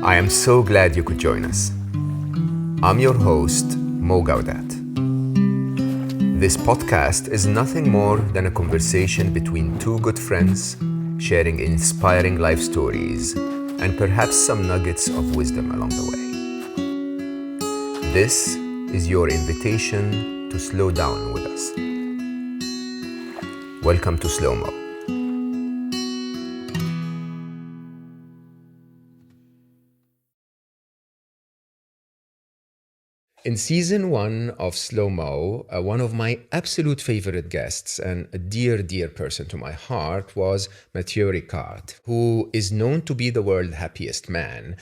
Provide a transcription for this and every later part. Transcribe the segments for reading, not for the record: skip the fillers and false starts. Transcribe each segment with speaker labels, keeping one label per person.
Speaker 1: I am so glad you could join us. I'm your host, Gawdat. This podcast is nothing more than a conversation between two good friends sharing inspiring life stories and perhaps some nuggets of wisdom along the way. This is your invitation to slow down with us. Welcome to Slo Mo. In season 1 of Slo Mo, one of my absolute favorite guests and a dear, dear person to my heart was Matthieu Ricard, who is known to be the world's happiest man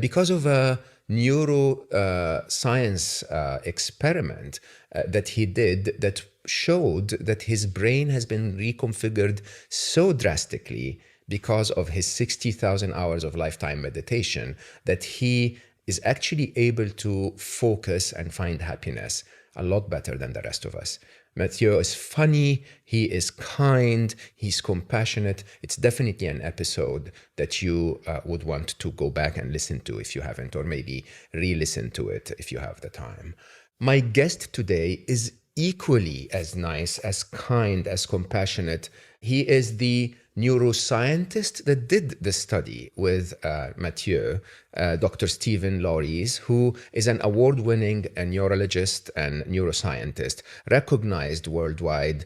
Speaker 1: because of a neuroscience experiment that he did that showed that his brain has been reconfigured so drastically because of his 60,000 hours of lifetime meditation that he is actually able to focus and find happiness a lot better than the rest of us. Matthieu is funny, he is kind, he's compassionate. It's definitely an episode that you would want to go back and listen to if you haven't, or maybe re-listen to it if you have the time. My guest today is equally as nice, as kind, as compassionate. He is the neuroscientist that did the study with Matthieu, Dr. Stephen Laureys, who is an award-winning neurologist and neuroscientist, recognized worldwide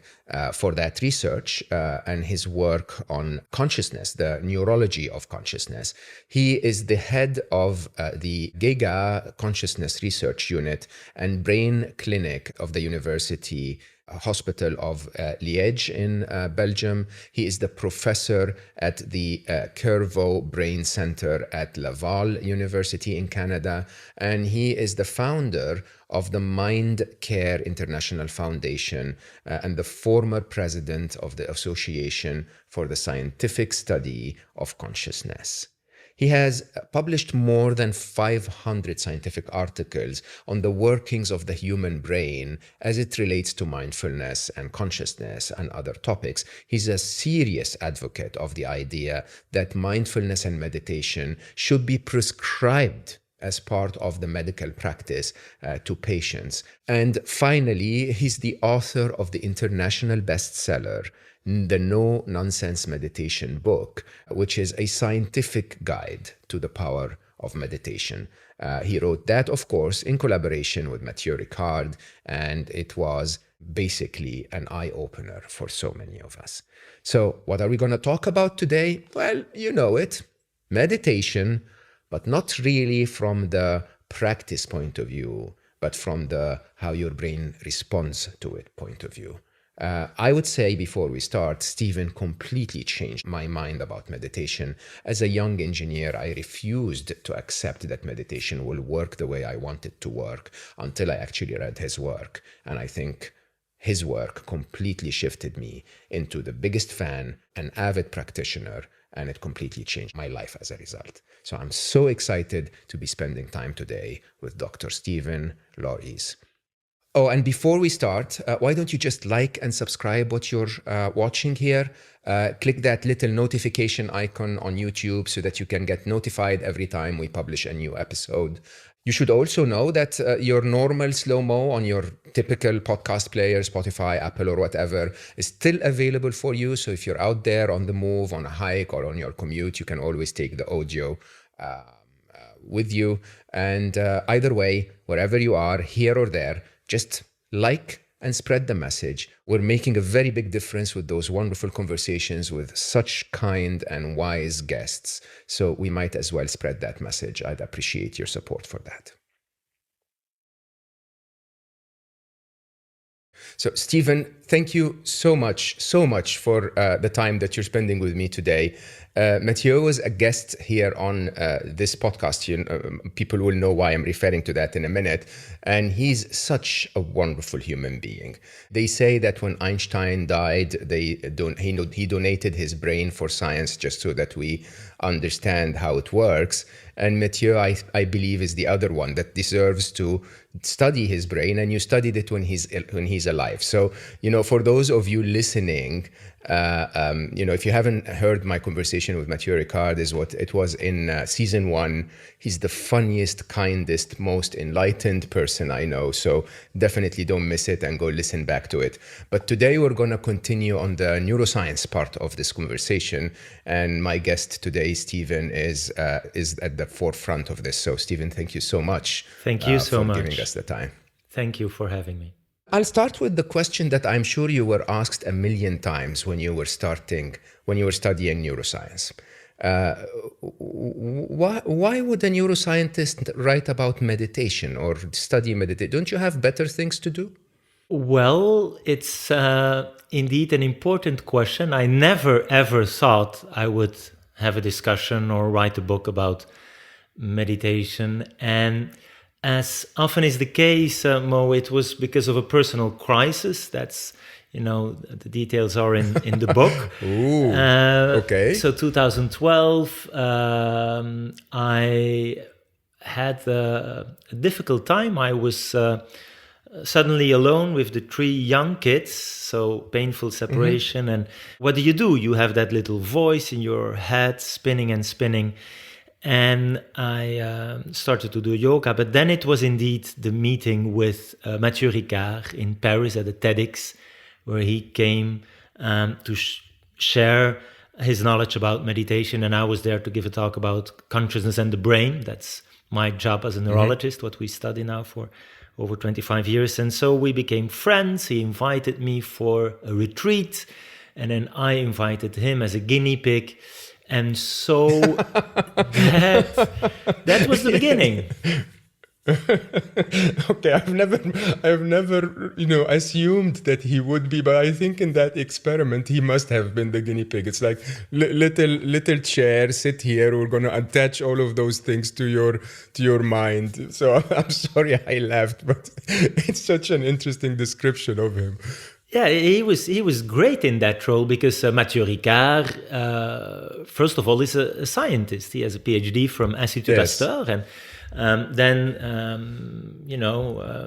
Speaker 1: for that research and his work on consciousness, the Neurology of Consciousness. He is the head of the Gawdat Consciousness Research Unit and Brain Clinic of the University Hospital of Liège in Belgium. He is the professor at the Cerveau Brain Center at Laval University in Canada, and he is the founder of the Mind Care International Foundation and the former president of the Association for the Scientific Study of Consciousness. He has published more than 500 scientific articles on the workings of the human brain as it relates to mindfulness and consciousness and other topics. He's a serious advocate of the idea that mindfulness and meditation should be prescribed as part of the medical practice to patients. And finally, he's the author of the international bestseller, the No Nonsense Meditation book, which is a scientific guide to the power of meditation. He wrote that, of course, in collaboration with Matthieu Ricard, and it was basically an eye-opener for so many of us. So what are we going to talk about today? Well, you know it, meditation, but not really from the practice point of view, but from the how your brain responds to it point of view. I would say before we start, Stephen completely changed my mind about meditation. As a young engineer, I refused to accept that meditation will work the way I want it to work until I actually read his work. And I think his work completely shifted me into the biggest fan, an avid practitioner, and it completely changed my life as a result. So I'm so excited to be spending time today with Dr. Stephen Laureys. Oh, and before we start, why don't you just like and subscribe what you're watching here? Click that little notification icon on YouTube so that you can get notified every time we publish a new episode. You should also know that your normal Slo Mo on your typical podcast player, Spotify, Apple, or whatever, is still available for you. So if you're out there on the move, on a hike, or on your commute, you can always take the audio with you. And either way, wherever you are, here or there, just like and spread the message. We're making a very big difference with those wonderful conversations with such kind and wise guests. So we might as well spread that message. I'd appreciate your support for that. So, Stephen, thank you so much for the time that you're spending with me today. Matthieu was a guest here on this podcast. People will know why I'm referring to that in a minute. And he's such a wonderful human being. They say that when Einstein died, he donated his brain for science just so that we understand how it works. And Matthieu, I believe, is the other one that deserves to study his brain, and you studied it when he's alive. So, for those of you listening If you haven't heard my conversation with Matthieu Ricard, is what it was in season 1. He's the funniest, kindest, most enlightened person I know. So definitely don't miss it and go listen back to it. But today we're going to continue on the neuroscience part of this conversation. And my guest today, Stephen, is at the forefront of this. So Stephen, thank you so much.
Speaker 2: Thank you so much
Speaker 1: for giving us the time.
Speaker 2: Thank you for having me.
Speaker 1: I'll start with the question that I'm sure you were asked a million times when you were studying neuroscience. Why would a neuroscientist write about meditation or study meditation? Don't you have better things to do?
Speaker 2: Well, it's indeed an important question. I never ever thought I would have a discussion or write a book about meditation. And as often is the case, Mo, it was because of a personal crisis. That's, the details are in the book.
Speaker 1: Ooh, okay.
Speaker 2: So 2012, I had a difficult time. I was suddenly alone with the 3 young kids, so painful separation. And what do? You have that little voice in your head spinning and spinning. And I started to do yoga, but then it was indeed the meeting with Matthieu Ricard in Paris at the TEDx, where he came to share his knowledge about meditation, and I was there to give a talk about consciousness and the brain. That's my job as a neurologist, what we study now for over 25 years. And so we became friends. He invited me for a retreat, and then I invited him as a guinea pig. And so that was the beginning.
Speaker 1: Okay, I've never, assumed that he would be, but I think in that experiment he must have been the guinea pig. It's like little chair, sit here. We're going to attach all of those things to your mind. So I'm sorry I laughed, but it's such an interesting description of him.
Speaker 2: Yeah, he was great in that role because Matthieu Ricard, first of all, is a scientist. He has a PhD from Institut Pasteur, and then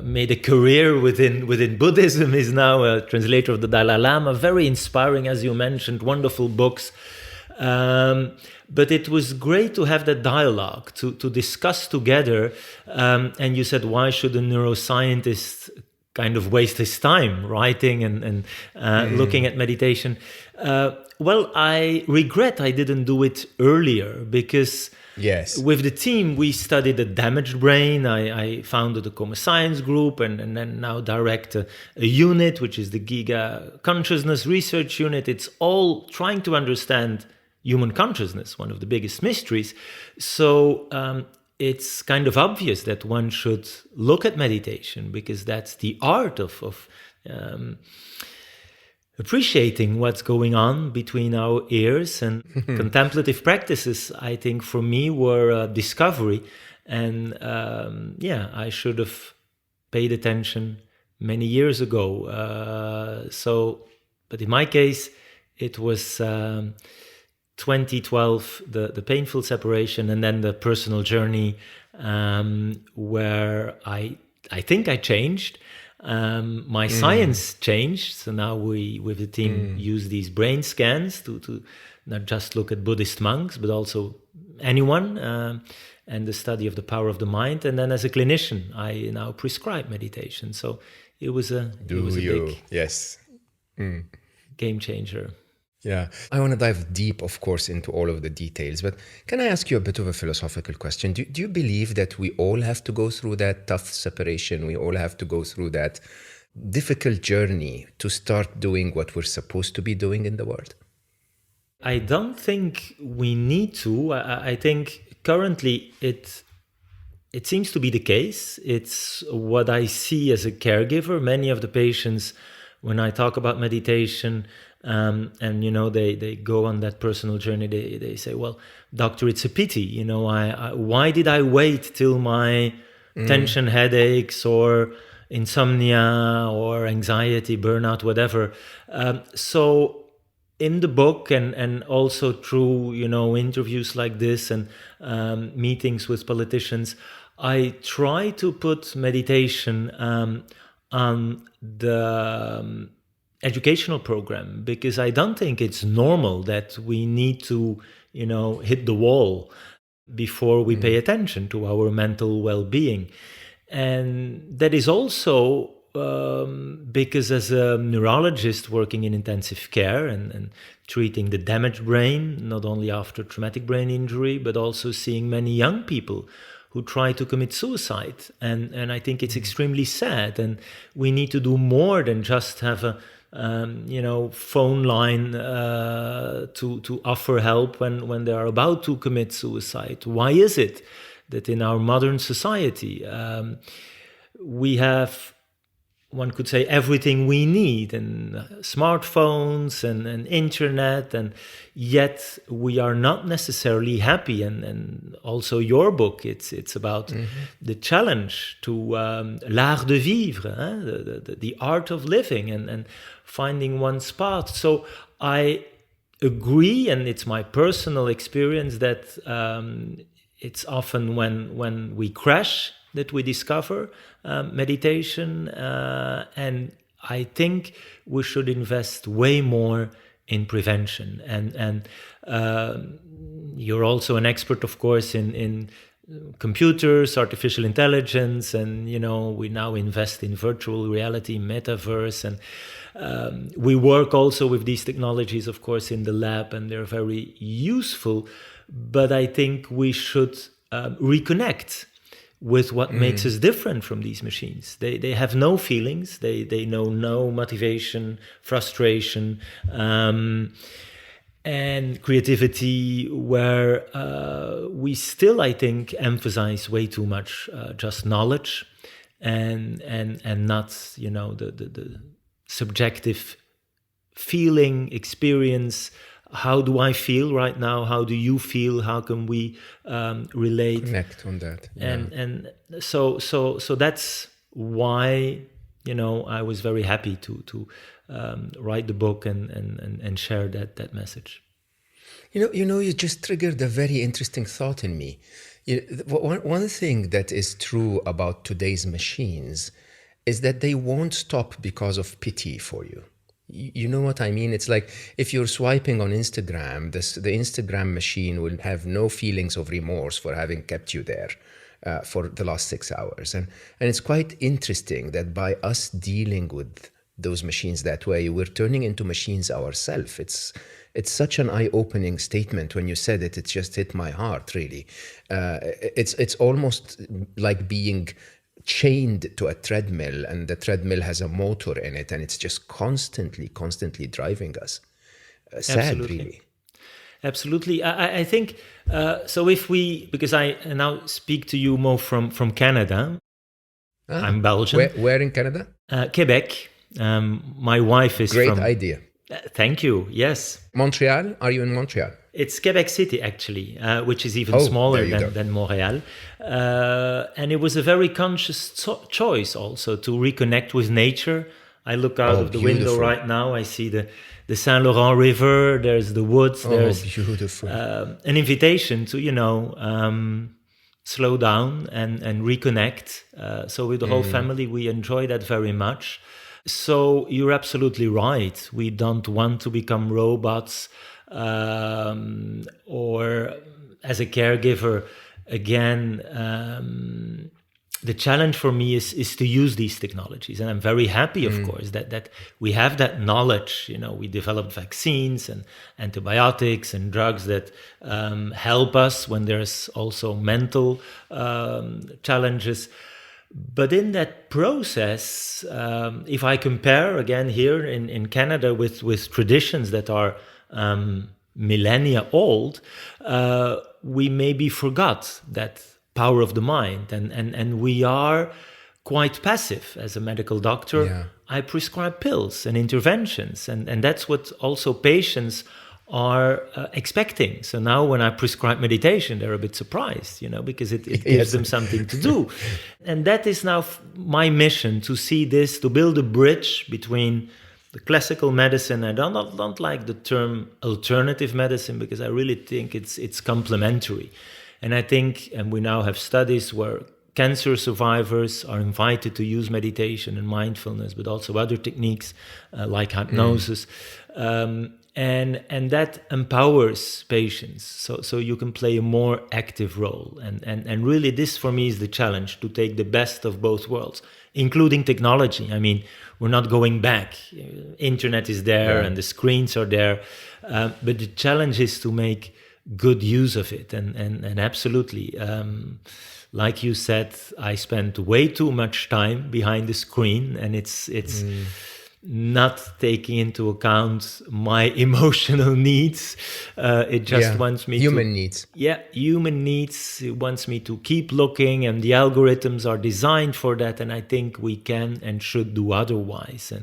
Speaker 2: made a career within Buddhism. Is now a translator of the Dalai Lama. Very inspiring, as you mentioned, wonderful books. But it was great to have that dialogue to discuss together. And you said, why should a neuroscientist kind of waste his time writing and looking at meditation? Well, I regret I didn't do it earlier because with the team we studied the damaged brain. I founded a coma science group and then now direct a unit, which is the Giga Consciousness Research Unit. It's all trying to understand human consciousness, one of the biggest mysteries. So it's kind of obvious that one should look at meditation because that's the art of appreciating what's going on between our ears. And contemplative practices, I think, for me were a discovery. And I should have paid attention many years ago. But in my case, it was 2012, the painful separation, and then the personal journey where I think I changed. My science changed. So now we, with the team, use these brain scans to not just look at Buddhist monks, but also anyone, and the study of the power of the mind. And then as a clinician, I now prescribe meditation. So it was a big game changer.
Speaker 1: Yeah, I want to dive deep, of course, into all of the details, but can I ask you a bit of a philosophical question? Do you believe that we all have to go through that tough separation? We all have to go through that difficult journey to start doing what we're supposed to be doing in the world?
Speaker 2: I don't think we need to. I think currently it seems to be the case. It's what I see as a caregiver. Many of the patients, when I talk about meditation, and they go on that personal journey, they say, well, doctor, it's a pity, why did I wait till my tension, headaches or insomnia or anxiety, burnout, whatever. So in the book and also through interviews like this and meetings with politicians, I try to put meditation on the educational program, because I don't think it's normal that we need to, hit the wall before we pay attention to our mental well-being. And that is also because as a neurologist working in intensive care and treating the damaged brain, not only after traumatic brain injury, but also seeing many young people who try to commit suicide. And I think it's extremely sad. And we need to do more than just have a phone line to offer help when they are about to commit suicide. Why is it that in our modern society we have, one could say, everything we need, and smartphones and internet, and yet we are not necessarily happy? And also your book, it's about the challenge to l'art de vivre, the art of living, and finding one's path. So I agree, and it's my personal experience that it's often when we crash that we discover meditation, and I think we should invest way more in prevention. And you're also an expert, of course, in computers, artificial intelligence, and we now invest in virtual reality, metaverse, and we work also with these technologies, of course, in the lab, and they're very useful. But I think we should reconnect with what makes us different from these machines. They have no feelings, they know no motivation, frustration, and creativity, where we still, I think, emphasize way too much just knowledge and not the subjective feeling, experience. How do I feel right now? How do you feel? How can we relate?
Speaker 1: Connect on that. Yeah.
Speaker 2: And so that's why I was very happy to write the book and share that message.
Speaker 1: You just triggered a very interesting thought in me. One thing that is true about today's machines is that they won't stop because of pity for you. You know what I mean? It's like if you're swiping on Instagram, the Instagram machine will have no feelings of remorse for having kept you there for the last 6 hours. And it's quite interesting that by us dealing with those machines that way, we're turning into machines ourselves. It's such an eye-opening statement when you said it. It just hit my heart, really. It's almost like being chained to a treadmill, and the treadmill has a motor in it, and it's just constantly driving us. Sad,
Speaker 2: Absolutely.
Speaker 1: really.
Speaker 2: Absolutely. I think, so if we, because I now speak to you more from Canada. I'm Belgian.
Speaker 1: Where in Canada?
Speaker 2: Quebec. My wife is
Speaker 1: Great
Speaker 2: from...
Speaker 1: idea.
Speaker 2: Thank you. Yes.
Speaker 1: Montreal? Are you in Montreal?
Speaker 2: It's Quebec City, actually, which is even smaller than Montreal. And it was a very conscious choice also to reconnect with nature. I look out of the window right now. I see the Saint Laurent River. There's the woods. There's
Speaker 1: beautiful.
Speaker 2: An invitation to, slow down and reconnect. So with the whole family, we enjoy that very much. So you're absolutely right. We don't want to become robots, or as a caregiver, again, the challenge for me is to use these technologies. And I'm very happy, of course, that we have that knowledge. We developed vaccines and antibiotics and drugs that help us when there's also mental challenges. But in that process, if I compare again here in Canada with traditions that are millennia old, we maybe forgot that power of the mind, and we are quite passive as a medical doctor.
Speaker 1: Yeah.
Speaker 2: I prescribe pills and interventions, and that's what also patients are expecting. So now when I prescribe meditation, they're a bit surprised, because it gives them something to do. And that is now my mission, to see this, to build a bridge between the classical medicine. I don't like the term alternative medicine, because I really think it's complementary. And I think, and we now have studies where cancer survivors are invited to use meditation and mindfulness, but also other techniques like hypnosis. And that empowers patients, so you can play a more active role. And really, this for me is the challenge, to take the best of both worlds, including technology. I mean, we're not going back. Internet is there and the screens are there, but the challenge is to make good use of it. And absolutely, like you said, I spent way too much time behind the screen, and it's not taking into account my emotional needs. It just wants me
Speaker 1: human needs.
Speaker 2: Yeah, human needs. It wants me to keep looking, and the algorithms are designed for that. And I think we can and should do otherwise.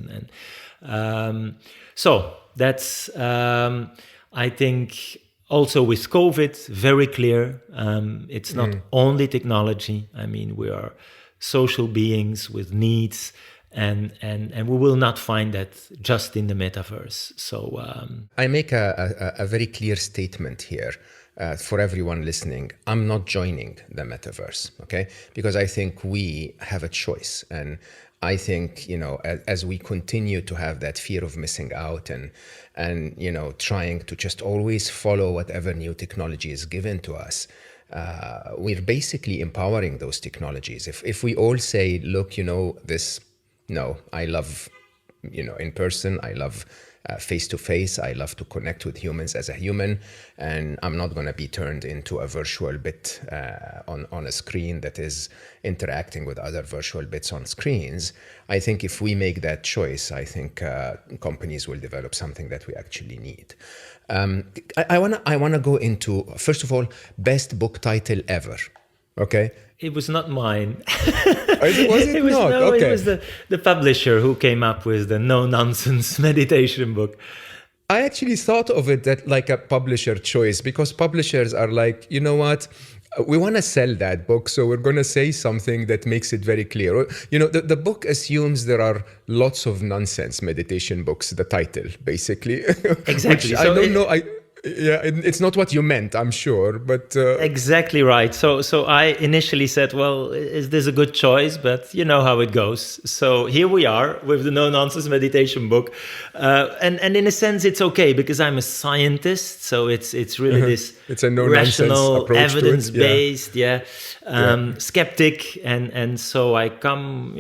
Speaker 2: So that's, I think, also with COVID, very clear. It's not only technology. I mean, we are social beings with needs. And we will not find that just in the metaverse. So
Speaker 1: I make a very clear statement here for everyone listening. I'm not joining the metaverse, okay? Because I think we have a choice. And I think, as we continue to have that fear of missing out and trying to just always follow whatever new technology is given to us, we're basically empowering those technologies. If we all say, look, this... No, I love, in person. I love face-to-face. I love to connect with humans as a human. And I'm not going to be turned into a virtual bit on a screen that is interacting with other virtual bits on screens. I think if we make that choice, I think companies will develop something that we actually need. I wanna go into, first of all, best book title ever. Okay.
Speaker 2: It was not mine.
Speaker 1: Was it not?
Speaker 2: No,
Speaker 1: okay.
Speaker 2: It was the publisher who came up with the no-nonsense meditation book.
Speaker 1: I actually thought of it that like a publisher choice, because publishers are like, you know what? We want to sell that book, so we're going to say something that makes it very clear. The book assumes there are lots of nonsense meditation books, the title, basically.
Speaker 2: Exactly.
Speaker 1: Which I don't know. It's not what you meant, I'm sure, but...
Speaker 2: Exactly right. So I initially said, well, is this a good choice? But you know how it goes. So here we are with the no-nonsense meditation book. And in a sense, it's okay, because I'm a scientist. So it's really this
Speaker 1: it's a
Speaker 2: rational, evidence-based, skeptic. And so I come,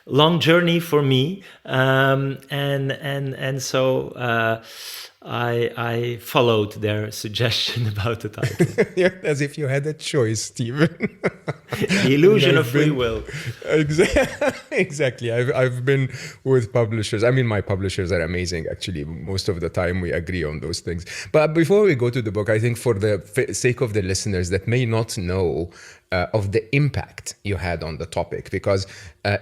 Speaker 2: long journey for me. And so... I followed their suggestion about the title.
Speaker 1: As if you had a choice, Stephen.
Speaker 2: The illusion of free will.
Speaker 1: Exactly. I've been with publishers. I mean, my publishers are amazing, actually. Most of the time we agree on those things. But before we go to the book, I think for the sake of the listeners that may not know of the impact you had on the topic, because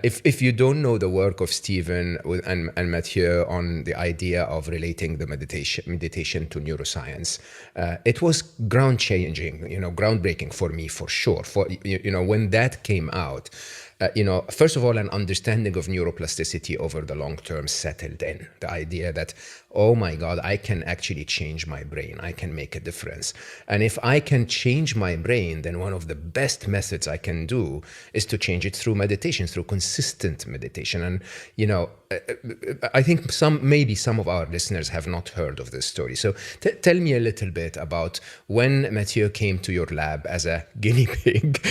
Speaker 1: if you don't know the work of Stephen and Matthieu on the idea of relating the meditation to neuroscience, it was groundbreaking for me, for sure. When that came out, first of all, an understanding of neuroplasticity over the long term settled in. The idea that, oh my God, I can actually change my brain. I can make a difference. And if I can change my brain, then one of the best methods I can do is to change it through meditation, through consistent meditation. And, I think maybe some of our listeners have not heard of this story. So tell me a little bit about when Matthieu came to your lab as a guinea pig.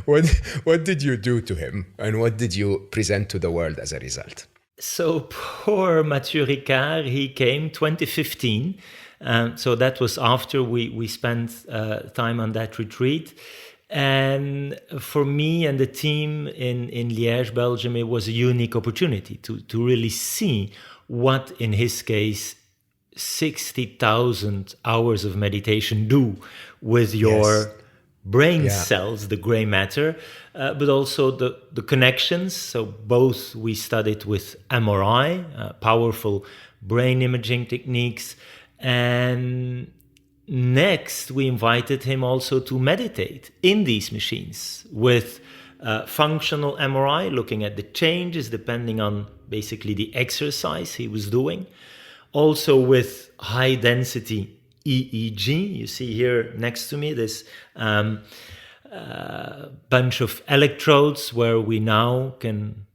Speaker 1: What did you do to him, and what did you present to the world as a result?
Speaker 2: So poor Matthieu Ricard, he came 2015. So that was after we spent time on that retreat. And for me and the team in Liège, Belgium, it was a unique opportunity to really see what, in his case, 60,000 hours of meditation do with your brain cells, the gray matter, but also the connections. So both we studied with MRI, powerful brain imaging techniques, and next, we invited him also to meditate in these machines with functional MRI, looking at the changes depending on basically the exercise he was doing. Also with high-density EEG. You see here next to me this bunch of electrodes where we now can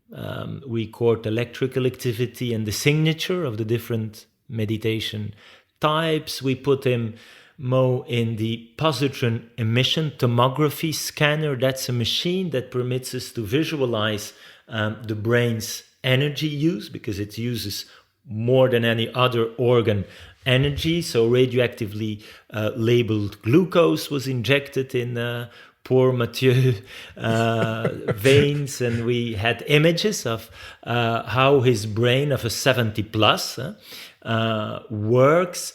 Speaker 2: record electrical activity and the signature of the different meditation types. We put him, Mo, in the positron emission tomography scanner. That's a machine that permits us to visualize the brain's energy use, because it uses more than any other organ energy. So radioactively labeled glucose was injected in poor Matthieu veins, and we had images of how his brain of a 70 plus works.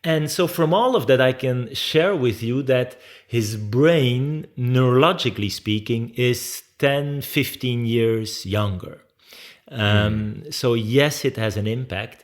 Speaker 2: And so from all of that, I can share with you that his brain, neurologically speaking, is 10, 15 years younger. So yes, it has an impact.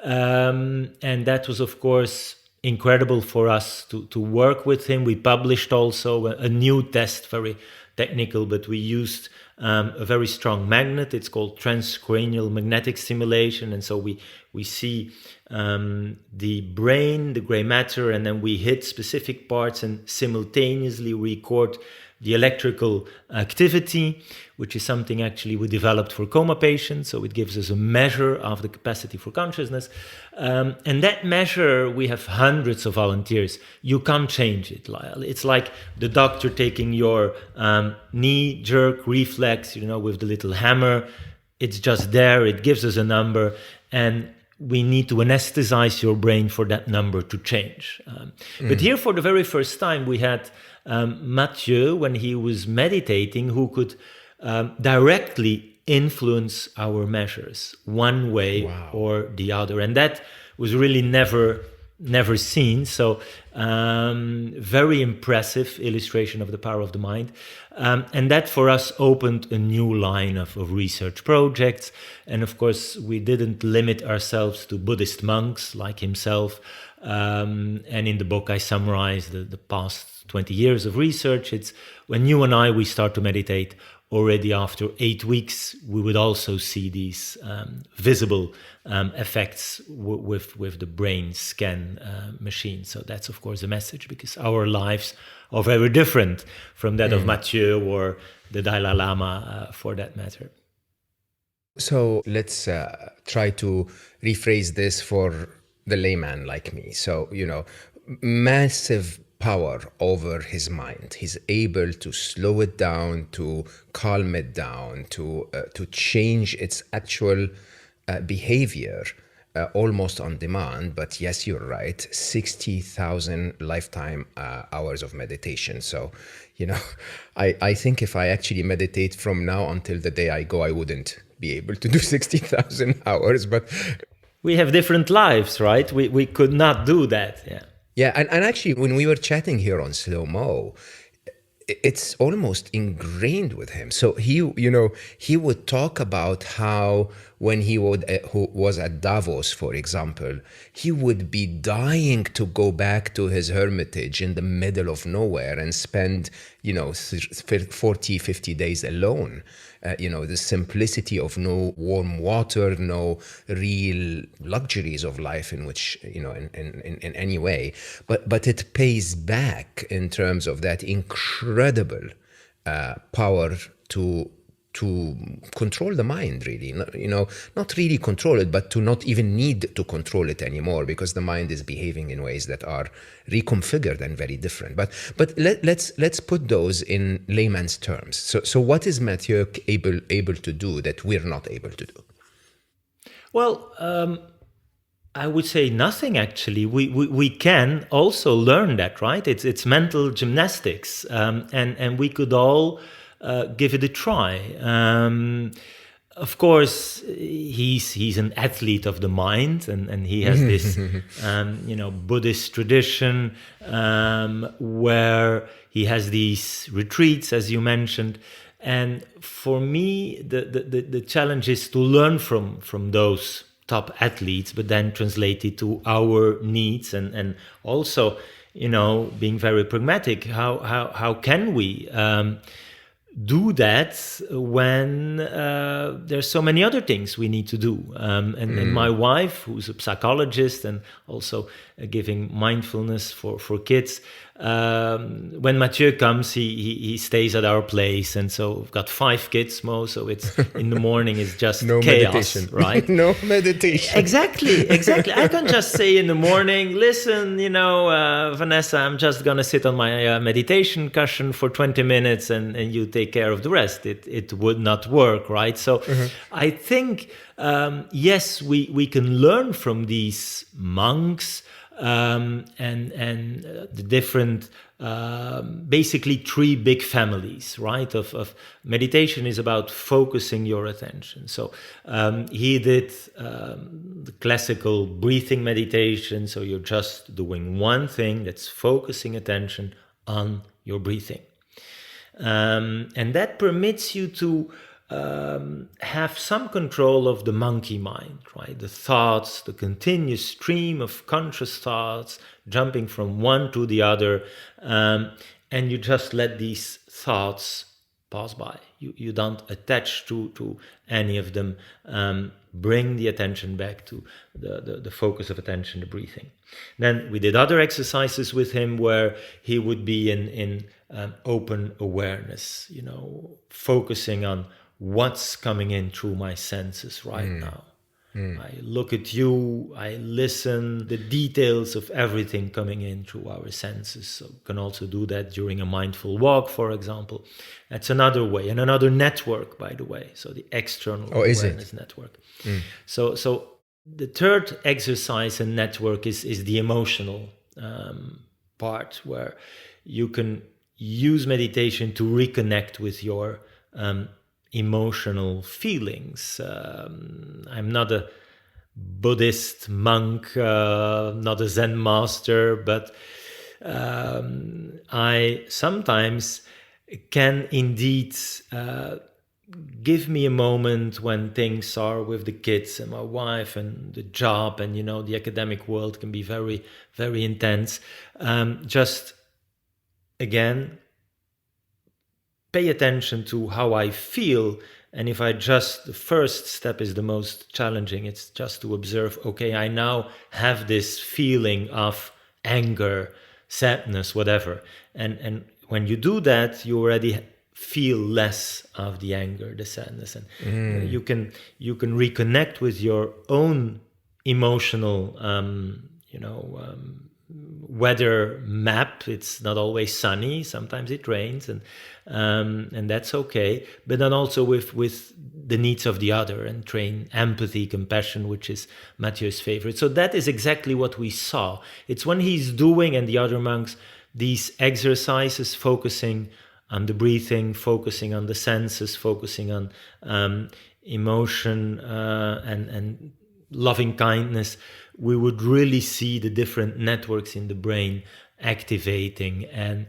Speaker 2: And that was, of course, incredible for us to work with him. We published also a new test, very technical, but we used a very strong magnet. It's called transcranial magnetic stimulation. And so we see the brain, the gray matter, and then we hit specific parts and simultaneously record the electrical activity, which is something actually we developed for coma patients. So it gives us a measure of the capacity for consciousness. And that measure, we have hundreds of volunteers. You can't change it. It's like the doctor taking your knee jerk reflex, with the little hammer. It's just there. It gives us a number. And we need to anesthetize your brain for that number to change. But here, for the very first time, we had Matthieu, when he was meditating, who could directly influence our measures one way or the other. And that was really never seen. So very impressive illustration of the power of the mind. And that for us opened a new line of research projects. And of course, we didn't limit ourselves to Buddhist monks like himself. And in the book, I summarize the past 20 years of research. It's when you and I, we start to meditate, already after 8 weeks, we would also see these visible effects with the brain scan machine. So that's, of course, a message, because our lives are very different from that of Matthieu or the Dalai Lama, for that matter.
Speaker 1: So let's try to rephrase this for the layman like me. So, massive power over his mind. He's able to slow it down, to calm it down, to change its actual behavior almost on demand. But yes, you're right, 60,000 lifetime hours of meditation. So, I think if I actually meditate from now until the day I go, I wouldn't be able to do 60,000 hours. But
Speaker 2: we have different lives, right? We could not do that. Yeah.
Speaker 1: Yeah, and actually, when we were chatting here on Slo Mo, it's almost ingrained with him. So he would talk about how when he was at Davos, for example, he would be dying to go back to his hermitage in the middle of nowhere and spend, 40, 50 days alone. The simplicity of no warm water, no real luxuries of life in which, in any way. But it pays back in terms of that incredible power to control the mind, really. Not really control it, but to not even need to control it anymore, because the mind is behaving in ways that are reconfigured and very different. But let's put those in layman's terms. So what is Matthieu able to do that we're not able to do?
Speaker 2: Well, I would say nothing, actually. We can also learn that, right? It's mental gymnastics, and we could all give it a try. Of course, he's an athlete of the mind, and he has this, Buddhist tradition where he has these retreats, as you mentioned. And for me, the challenge is to learn from those top athletes, but then translate it to our needs, and also, being very pragmatic. How can we do that when there's so many other things we need to do? And my wife, who's a psychologist and also giving mindfulness for kids. When Matthieu comes, he stays at our place, and so we've got 5 kids, Mo. So it's in the morning, it's just
Speaker 1: no
Speaker 2: chaos,
Speaker 1: meditation.
Speaker 2: right?
Speaker 1: No meditation.
Speaker 2: Exactly. I can just say in the morning, listen, Vanessa, I'm just gonna sit on my meditation cushion for 20 minutes, and you take care of the rest. It would not work, right? So I think yes, we can learn from these monks. And the different, basically 3 big families, right? Of meditation is about focusing your attention. So he did the classical breathing meditation. So you're just doing one thing, that's focusing attention on your breathing. And that permits you to have some control of the monkey mind, right? The thoughts, the continuous stream of conscious thoughts, jumping from one to the other, and you just let these thoughts pass by. You don't attach to any of them. Bring the attention back to the focus of attention, the breathing. Then we did other exercises with him where he would be in open awareness, focusing on what's coming in through my senses right now. I look at you, I listen, the details of everything coming in through our senses. So you can also do that during a mindful walk, for example. That's another way, and another network, by the way. So the external awareness network. So the third exercise and network is the emotional part, where you can use meditation to reconnect with your emotional feelings. I'm not a Buddhist monk, not a Zen master, but I sometimes can indeed give me a moment when things are with the kids and my wife and the job, and the academic world can be very, very intense. Just again, pay attention to how I feel. And if the first step is the most challenging, it's just to observe, okay, I now have this feeling of anger, sadness, whatever. And when you do that, you already feel less of the anger, the sadness. And you can reconnect with your own emotional, weather map. It's not always sunny, sometimes it rains, and that's okay. But then also with the needs of the other, and train empathy, compassion, which is Matthieu's favorite. So that is exactly what we saw. It's when he's doing, and the other monks, these exercises, focusing on the breathing, focusing on the senses, focusing on emotion and loving kindness, we would really see the different networks in the brain activating. And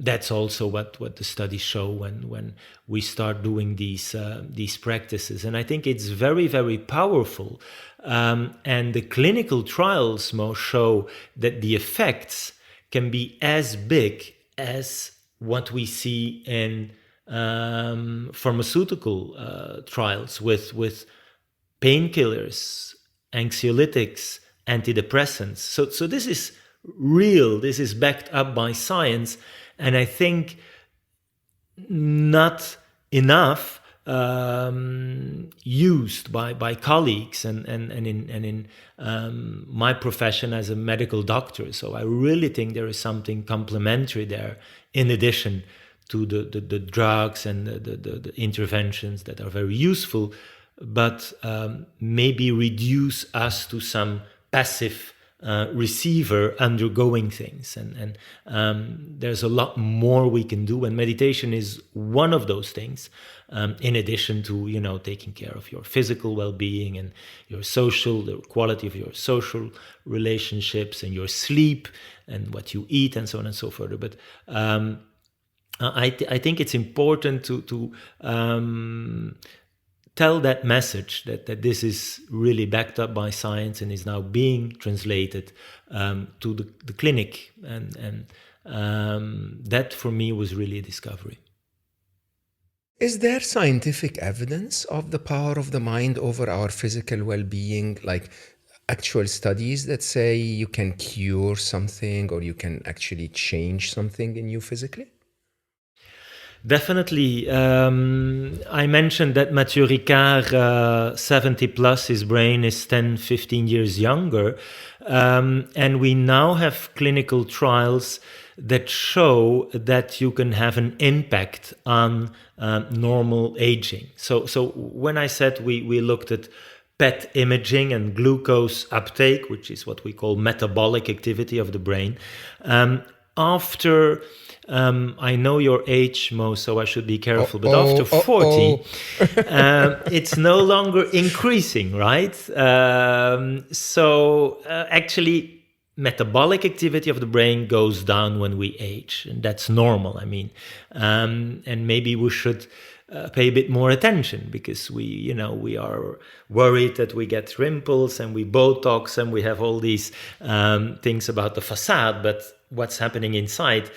Speaker 2: that's also what the studies show when we start doing these practices. And I think it's very, very powerful. And the clinical trials most show that the effects can be as big as what we see in pharmaceutical trials with painkillers, anxiolytics, antidepressants. So this is real. This is backed up by science, and I think not enough used by colleagues and in my profession as a medical doctor. So I really think there is something complementary there, in addition to the drugs and the interventions that are very useful, but maybe reduce us to some passive receiver undergoing things. And there's a lot more we can do, and meditation is one of those things, in addition to taking care of your physical well-being and your the quality of your social relationships and your sleep and what you eat and so on and so forth. But I think it's important to tell that message that this is really backed up by science and is now being translated to the clinic, and that for me was really a discovery.
Speaker 1: Is there scientific evidence of the power of the mind over our physical well-being? Like, actual studies that say you can cure something or you can actually change something in you physically?
Speaker 2: Definitely. I mentioned that Matthieu Ricard, 70 plus, his brain is 10, 15 years younger. And we now have clinical trials that show that you can have an impact on normal aging. So when I said we looked at PET imaging and glucose uptake, which is what we call metabolic activity of the brain, after I know your age, Mo, so I should be careful. But after 40, it's no longer increasing, right? Actually, metabolic activity of the brain goes down when we age, and that's normal. I mean, and maybe we should pay a bit more attention, because we are worried that we get wrinkles and we Botox and we have all these things about the facade, but what's happening inside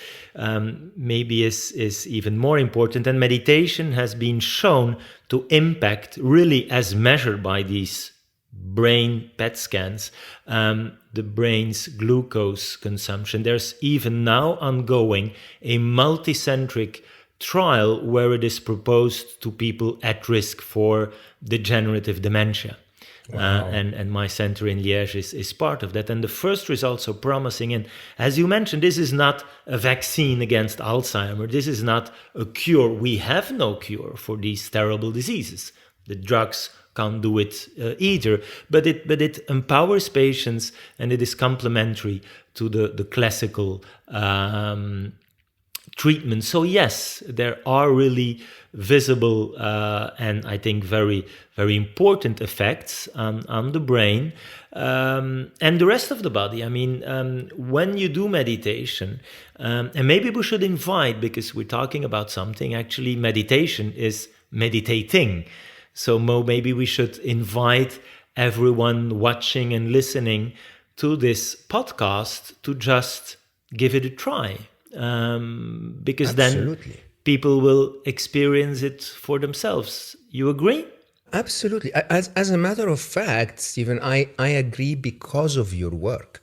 Speaker 2: maybe is even more important. And meditation has been shown to impact, really as measured by these brain PET scans, the brain's glucose consumption. There's even now ongoing a multicentric trial where it is proposed to people at risk for degenerative dementia. Wow. And my center in Liège is part of that. And the first results are promising. And as you mentioned, this is not a vaccine against Alzheimer's. This is not a cure. We have no cure for these terrible diseases. The drugs can't do it either. But it empowers patients, and it is complementary to the classical treatment. So yes, there are really visible and I think very, very important effects on the brain and the rest of the body. I mean, when you do meditation, and maybe we should invite, because we're talking about something, actually meditation is meditating. So Mo, maybe we should invite everyone watching and listening to this podcast to just give it a try. Because
Speaker 1: Absolutely.
Speaker 2: Then people will experience it for themselves. You agree?
Speaker 1: Absolutely. As a matter of fact, Stephen, I agree because of your work.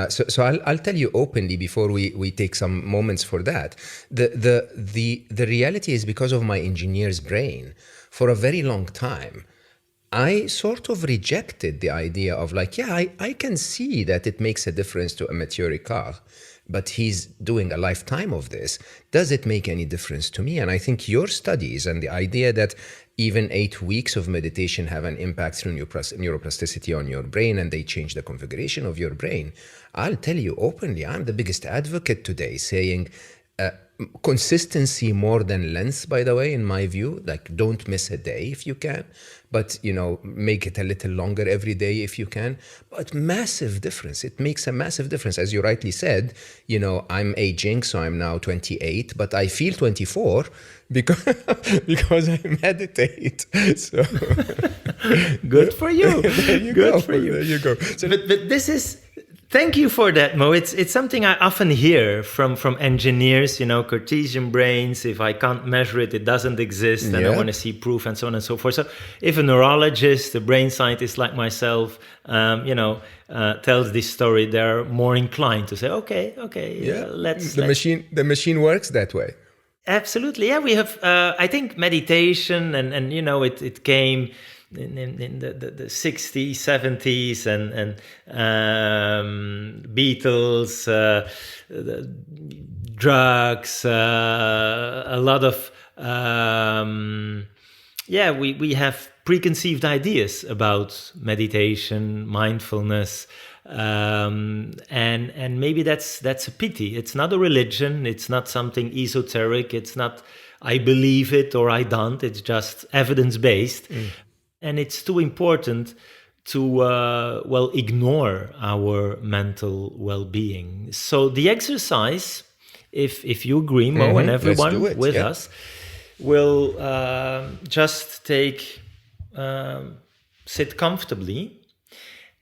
Speaker 1: So I'll tell you openly before we take some moments for that. The reality is, because of my engineer's brain, for a very long time, I sort of rejected the idea of like, yeah, I can see that it makes a difference to a Matthieu Ricard, but he's doing a lifetime of this. Does it make any difference to me? And I think your studies and the idea that even 8 weeks of meditation have an impact through neuroplasticity on your brain, and they change the configuration of your brain. I'll tell you openly, I'm the biggest advocate today saying, consistency more than length, by the way, in my view. Like, don't miss a day if you can, but make it a little longer every day if you can. But massive difference. It makes a massive difference. As you rightly said, I'm aging, so I'm now 28, but I feel 24 because I meditate. So
Speaker 2: good for you.
Speaker 1: There you
Speaker 2: good
Speaker 1: go.
Speaker 2: For you.
Speaker 1: There you go. So,
Speaker 2: but this is. Thank you for that, Mo. It's something I often hear from engineers, Cartesian brains. If I can't measure it, it doesn't exist, and I want to see proof, and so on and so forth. So if a neurologist, a brain scientist like myself, tells this story, they're more inclined to say, okay, let's...
Speaker 1: The machine works that way.
Speaker 2: Absolutely. Yeah, we have, I think meditation and it came... In the 60s, 70s, and Beatles, drugs, a lot of we have preconceived ideas about meditation, mindfulness, and maybe that's a pity. It's not a religion. It's not something esoteric. It's not I believe it or I don't. It's just evidence-based. And it's too important to, ignore our mental well-being. So the exercise, if you agree, Mo, and everyone with us, will just sit comfortably,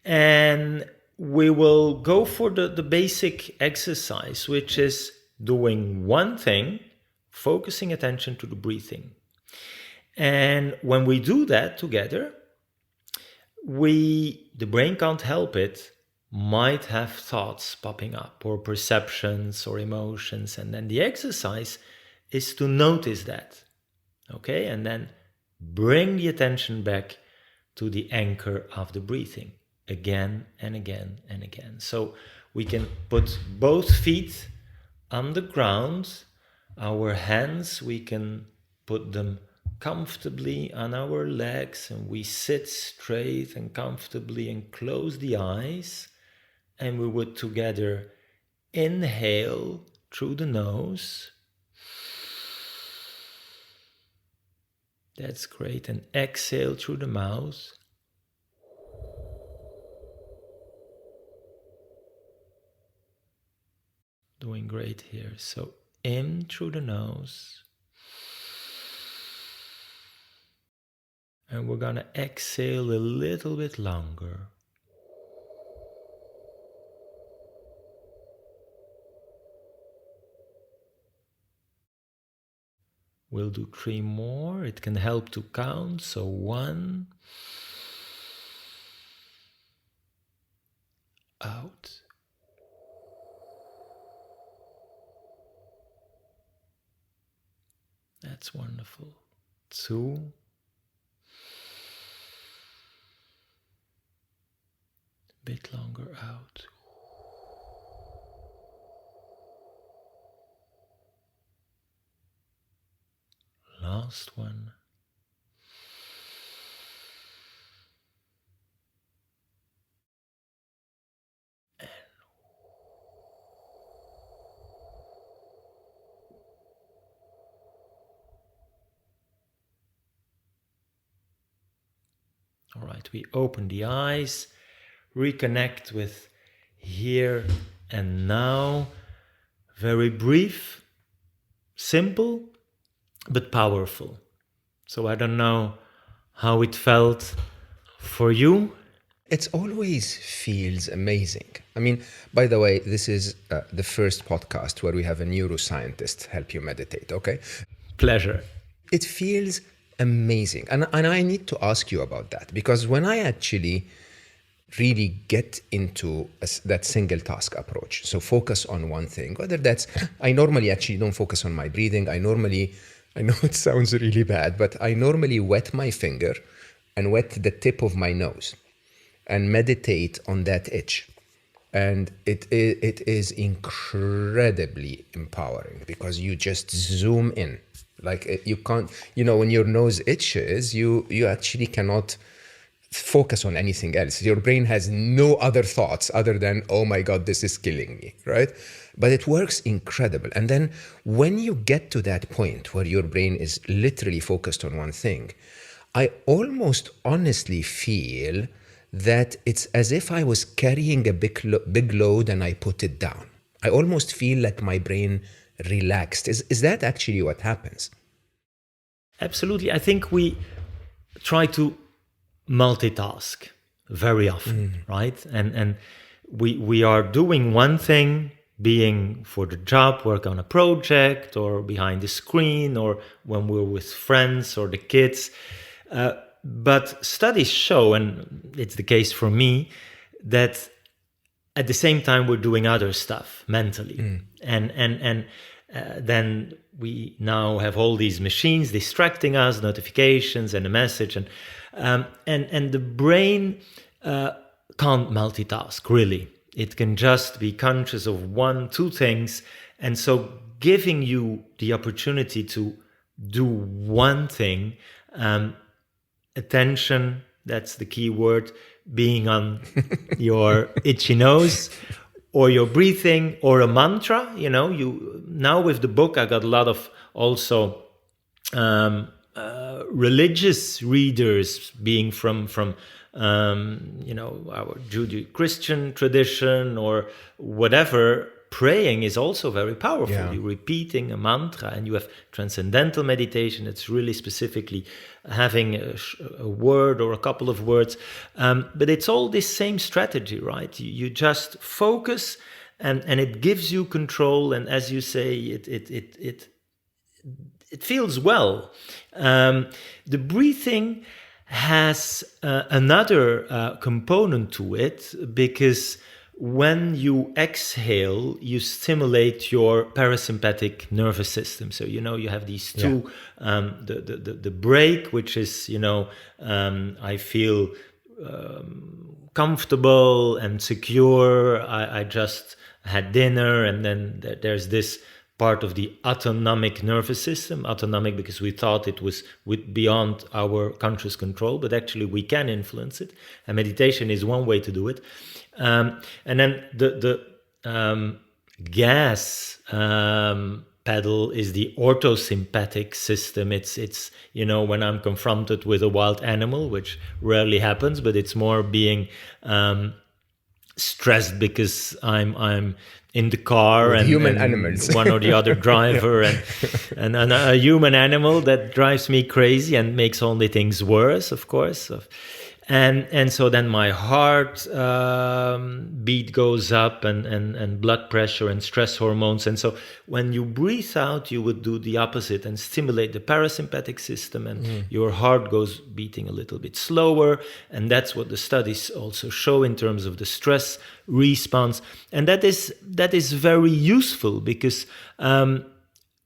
Speaker 2: and we will go for the basic exercise, which is doing one thing, focusing attention to the breathing. And when we do that together, the brain can't help it, might have thoughts popping up or perceptions or emotions. And then the exercise is to notice that, okay? And then bring the attention back to the anchor of the breathing again and again and again. So we can put both feet on the ground. Our hands, we can put them comfortably on our legs, and we sit straight and comfortably and close the eyes. And we would together inhale through the nose. That's great. And exhale through the mouth. Doing great here. So in through the nose. And we're going to exhale a little bit longer. We'll do 3 more. It can help to count. So 1. Out. That's wonderful. 2. A bit longer out. Last one. All right, we open the eyes, reconnect with here and now. Very brief, simple, but powerful. So I don't know how it felt for you.
Speaker 1: It always feels amazing. I mean, by the way, this is the first podcast where we have a neuroscientist help you meditate, okay?
Speaker 2: Pleasure.
Speaker 1: It feels amazing. And I need to ask you about that, because when I actually really get into that single task approach, so focus on one thing, whether that's, I normally actually don't focus on my breathing. I know it sounds really bad, but I normally wet my finger and wet the tip of my nose and meditate on that itch. And it is incredibly empowering, because you just zoom in. Like you can't, when your nose itches, you actually cannot focus on anything else. Your brain has no other thoughts other than, oh my God, this is killing me, right? But it works incredible. And then when you get to that point where your brain is literally focused on one thing, I almost honestly feel that it's as if I was carrying a big load and I put it down. I almost feel like my brain relaxed. Is that actually what happens?
Speaker 2: Absolutely. I think we try to multitask very often, right? And we are doing one thing, being for the job, work on a project, or behind the screen, or when we're with friends or the kids. But studies show, and it's the case for me, that at the same time we're doing other stuff mentally. And then we now have all these machines distracting us, notifications and a message, and the brain can't multitask, really. It can just be conscious of 1-2 things. And so giving you the opportunity to do one thing, attention, that's the key word, being on your itchy nose, or your breathing, or a mantra. You now with the book, I got a lot of also religious readers, being from our Judeo-Christian tradition or whatever. Praying is also very powerful.
Speaker 1: Yeah.
Speaker 2: You're repeating a mantra, and you have transcendental meditation. It's really specifically having a word or a couple of words. But it's all this same strategy, right? You just focus, and it gives you control. And as you say, it feels well. The breathing has another component to it, because when you exhale, you stimulate your parasympathetic nervous system. So, you have these two, the break, which is, I feel comfortable and secure. I just had dinner, and then there's this part of the autonomic nervous system. Autonomic because we thought it was beyond our conscious control, but actually we can influence it. And meditation is one way to do it. And then the gas pedal is the orthosympathetic system. It's when I'm confronted with a wild animal, which rarely happens, but it's more being stressed because I'm in the car and
Speaker 1: animals,
Speaker 2: one or the other driver, and a human animal that drives me crazy and makes only things worse, of course. And so then my heart beat goes up, and blood pressure and stress hormones. And so when you breathe out, you would do the opposite and stimulate the parasympathetic system, and your heart goes beating a little bit slower. And that's what the studies also show in terms of the stress response. And that is very useful because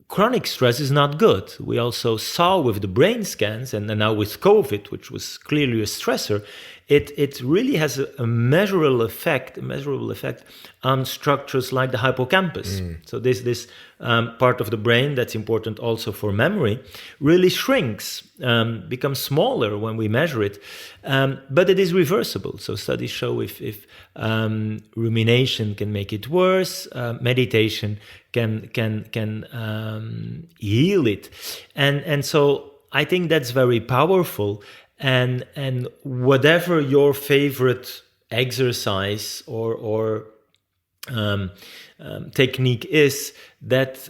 Speaker 2: chronic stress is not good. We also saw with the brain scans, and now with COVID, which was clearly a stressor, it really has a measurable effect on structures like the hippocampus. So this part of the brain that's important also for memory really shrinks, becomes smaller when we measure it, but it is reversible. So studies show if rumination can make it worse, meditation can heal it, and so I think that's very powerful. And whatever your favorite exercise or technique is, that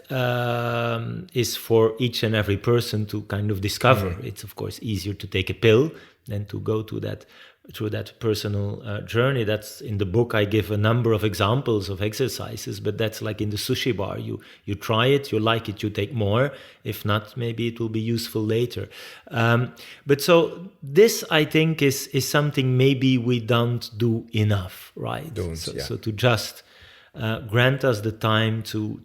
Speaker 2: is for each and every person to kind of discover. It's of course easier to take a pill than to go through that personal journey. That's in the book. I give a number of examples of exercises, but that's like in the sushi bar. You try it, you like it, you take more. If not, maybe it will be useful later. But so this, I think, is something maybe we don't do enough, right? So to just grant us the time to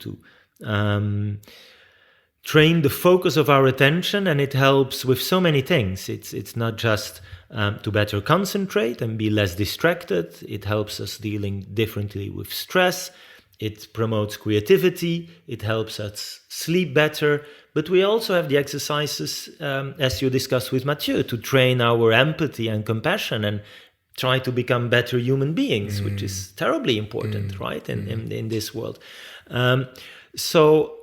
Speaker 2: train the focus of our attention, and it helps with so many things. It's not just to better concentrate and be less distracted. It helps us dealing differently with stress. It promotes creativity. It helps us sleep better. But we also have the exercises, as you discussed with Matthieu, to train our empathy and compassion and try to become better human beings, which is terribly important, right, in this world. So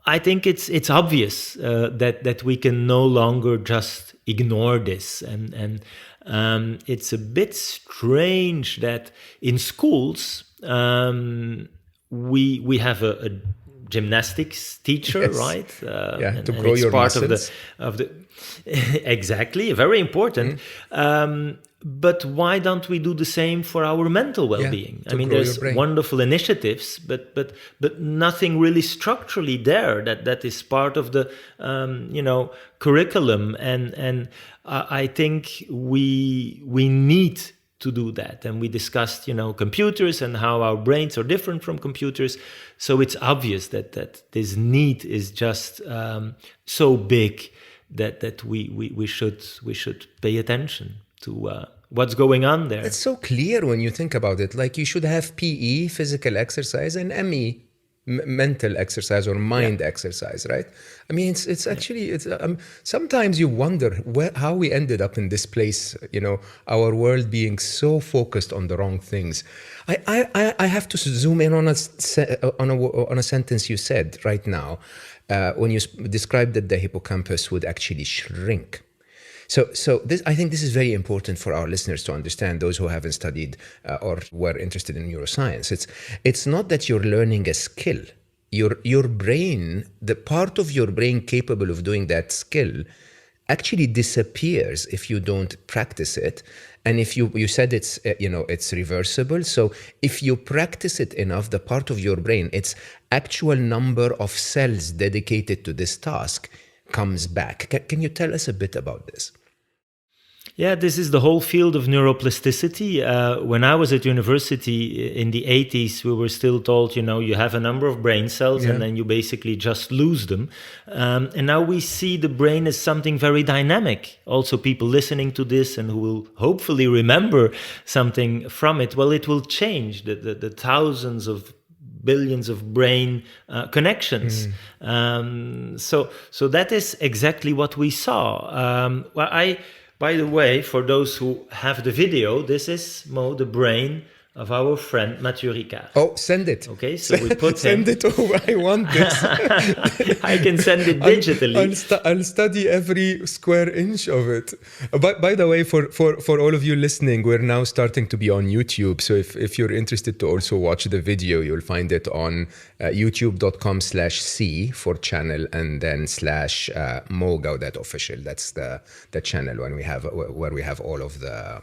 Speaker 2: I think it's obvious that we can no longer just ignore this, and it's a bit strange that in schools we have a gymnastics teacher, right?
Speaker 1: To grow your muscles.
Speaker 2: Of the exactly, very important. But why don't we do the same for our mental well-being? I mean, there's wonderful initiatives, but nothing really structurally there that is part of the curriculum. And I think we need to do that. And we discussed computers and how our brains are different from computers. So it's obvious that this need is just so big that we should pay attention to what's going on there.
Speaker 1: It's so clear when you think about it. Like, you should have PE, physical exercise, and ME, mental exercise or mind exercise, right? I mean, it's actually sometimes you wonder how we ended up in this place. Our world being so focused on the wrong things. I have to zoom in on a sentence you said right now when you described that the hippocampus would actually shrink. So this, I think this is very important for our listeners to understand, those who haven't studied or were interested in neuroscience. It's not that you're learning a skill. Your brain, the part of your brain capable of doing that skill, actually disappears if you don't practice it. And if you said it's reversible. So if you practice it enough, the part of your brain, its actual number of cells dedicated to this task comes back. Can you tell us a bit about this?
Speaker 2: Yeah, this is the whole field of neuroplasticity. When I was at university in the 80s, we were still told, you have a number of brain cells and then you basically just lose them. And now we see the brain as something very dynamic. Also, people listening to this and who will hopefully remember something from it, well, it will change the thousands of billions of brain connections. So that is exactly what we saw. By the way, for those who have the video, this is the brain of our friend Matthieu Ricard.
Speaker 1: Oh, send it.
Speaker 2: Okay, so we put
Speaker 1: send it over. I want this.
Speaker 2: I can send it digitally.
Speaker 1: I'll study every square inch of it. But by the way, for all of you listening, we're now starting to be on YouTube. So if you're interested to also watch the video, you'll find it on youtube.com/c for channel and then /Mo Gawdat official. That's the channel where we have all of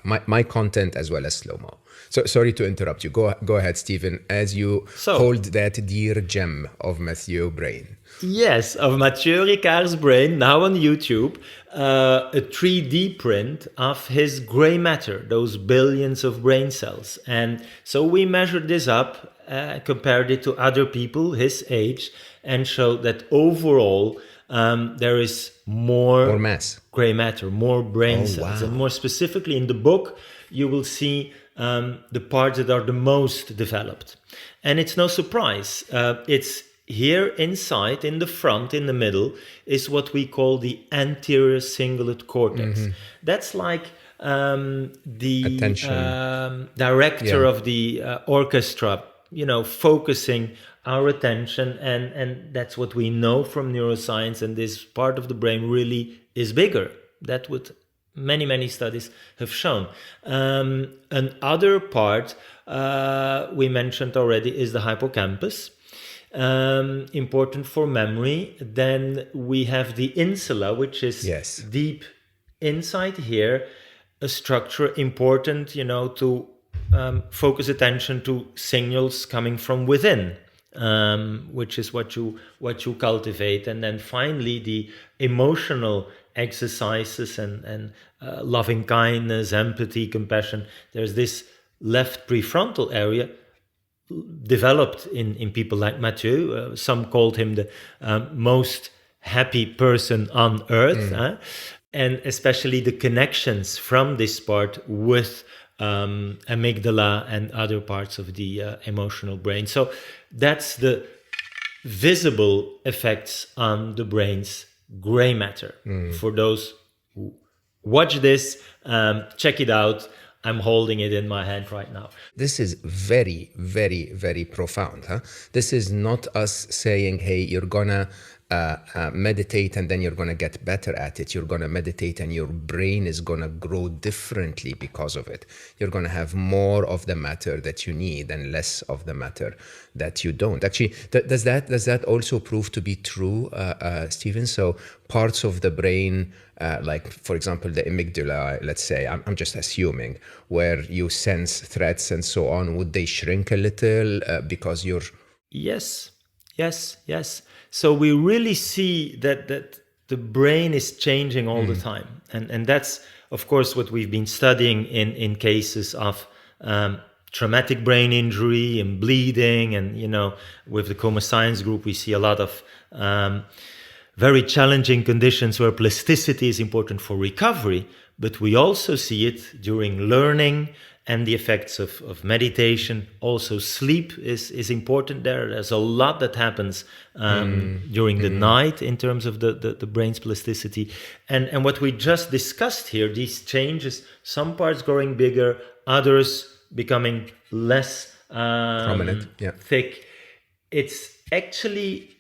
Speaker 1: my content as well as Slo Mo. So sorry to interrupt you. Go ahead, Stephen, as you hold that dear gem of Matthieu brain.
Speaker 2: Yes, of Matthieu Ricard's brain, now on YouTube, a 3D print of his gray matter, those billions of brain cells. And so we measured this up, compared it to other people his age, and showed that overall there is more
Speaker 1: mass,
Speaker 2: gray matter, more brain cells. Wow. And more specifically in the book, you will see the parts that are the most developed. And it's no surprise. It's here inside, in the front, in the middle, is what we call the anterior cingulate cortex. That's like the director of the orchestra, focusing our attention. And that's what we know from neuroscience. And this part of the brain really is bigger. That would many studies have shown. Another part we mentioned already is the hippocampus, important for memory. Then we have the insula, which is deep inside here, a structure important, to focus attention to signals coming from within, which is what you cultivate. And then finally the emotional exercises and loving kindness, empathy, compassion. There's this left prefrontal area developed in people like Matthieu. Some called him the most happy person on earth. And especially the connections from this part with amygdala and other parts of the emotional brain. So that's the visible effects on the brain's gray matter. For those who watch this, check it out. I'm holding it in my hand right now.
Speaker 1: This is very, very, very profound. This is not us saying, hey, you're gonna meditate and then you're gonna get better at it. You're gonna meditate and your brain is gonna grow differently because of it. You're gonna have more of the matter that you need and less of the matter that you don't. Actually, does that also prove to be true, Stephen? So parts of the brain, like for example the amygdala, let's say, I'm just assuming, where you sense threats and so on, would they shrink a little because you're...
Speaker 2: Yes. So we really see that the brain is changing all the time. And that's, of course, what we've been studying in cases of traumatic brain injury and bleeding. And, with the coma science group, we see a lot of very challenging conditions where plasticity is important for recovery. But we also see it during learning and the effects of meditation. Also, sleep is important there. There's a lot that happens during the night in terms of the brain's plasticity. And what we just discussed here, these changes, some parts growing bigger, others becoming less
Speaker 1: prominent,
Speaker 2: thick. It's actually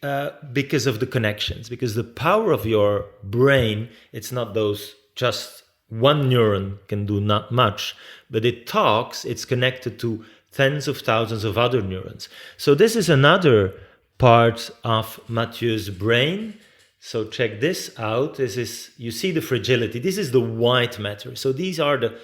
Speaker 2: because of the connections, because the power of your brain, it's not those just one neuron can do not much, but it talks, it's connected to tens of thousands of other neurons. So this is another part of Matthieu's brain. So check this out. This is, you see the fragility. This is the white matter. So these are the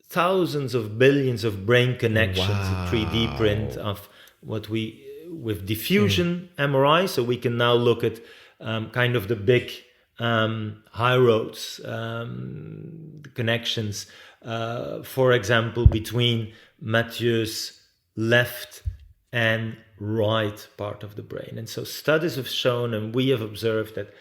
Speaker 2: thousands of billions of brain connections, a 3D print of what we, with diffusion MRI, so we can now look at kind of the big high roads, the connections, for example, between Matthieu's left and right part of the brain. And so studies have shown, and we have observed, that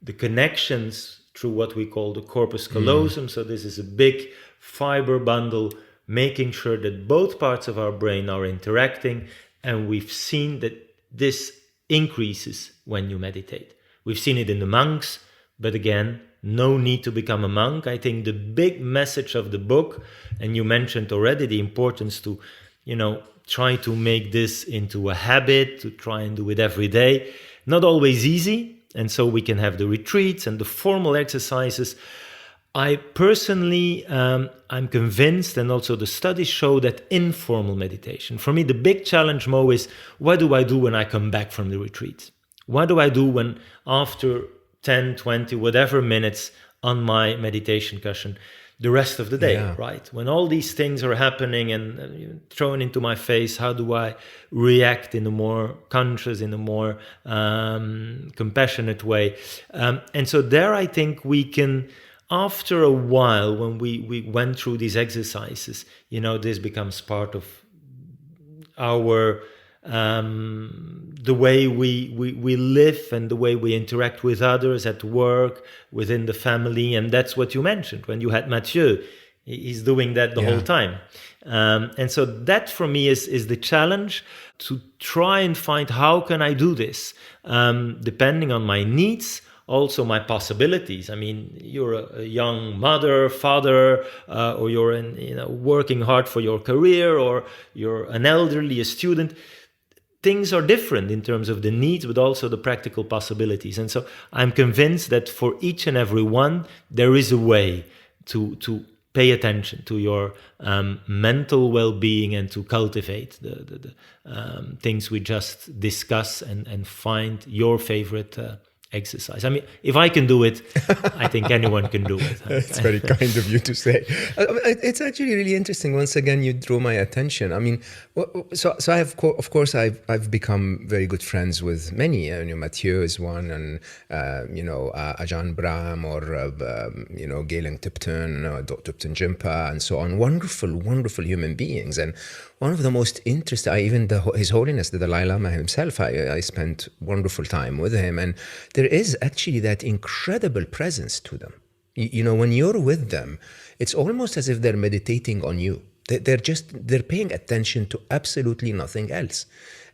Speaker 2: the connections through what we call the corpus callosum, so this is a big fiber bundle, making sure that both parts of our brain are interacting, and we've seen that this increases when you meditate. We've seen it in the monks, but again, no need to become a monk. I think the big message of the book, and you mentioned already the importance to, try to make this into a habit, to try and do it every day. Not always easy, and so we can have the retreats and the formal exercises. I personally, I'm convinced, and also the studies show, that informal meditation, for me, the big challenge, Mo, is what do I do when I come back from the retreat? What do I do when after 10, 20, whatever minutes on my meditation cushion, the rest of the day, right? When all these things are happening and thrown into my face, how do I react in a more conscious, in a more compassionate way? And so there I think we can, after a while, when we went through these exercises, this becomes part of our the way we live and the way we interact with others at work, within the family. And that's what you mentioned when you had Matthieu. He's doing that the whole time. And so that for me is the challenge, to try and find how can I do this, depending on my needs, also my possibilities. I mean, you're a young mother, father, or you're working hard for your career, or you're an elderly, a student. Things are different in terms of the needs, but also the practical possibilities. And so I'm convinced that for each and every one, there is a way to pay attention to your mental well-being and to cultivate the things we just discuss, and find your favorite exercise. I mean, if I can do it, I think anyone can do it.
Speaker 1: It's very kind of you to say. It's actually really interesting. Once again, you drew my attention. I mean, so I have, of course, I've become very good friends with many. Matthieu is one, and Ajahn Brahm, or Galen Tipton, Tipton Jimpa, and so on. Wonderful human beings. And one of the most interesting, His Holiness the Dalai Lama himself, I spent wonderful time with him, and there is actually that incredible presence to them. When you're with them, it's almost as if they're meditating on you. They're paying attention to absolutely nothing else.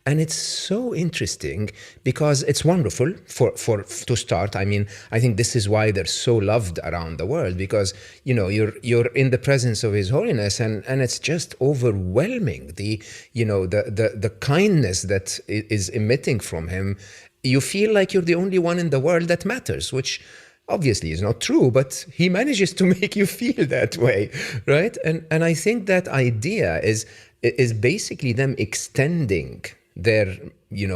Speaker 1: And it's so interesting because it's wonderful to start. I mean, I think this is why they're so loved around the world, because you're in the presence of His Holiness, and it's just overwhelming. The kindness that is emitting from him. You feel like you're the only one in the world that matters, which obviously is not true, but he manages to make you feel that way, right? And I think that idea is basically them extending their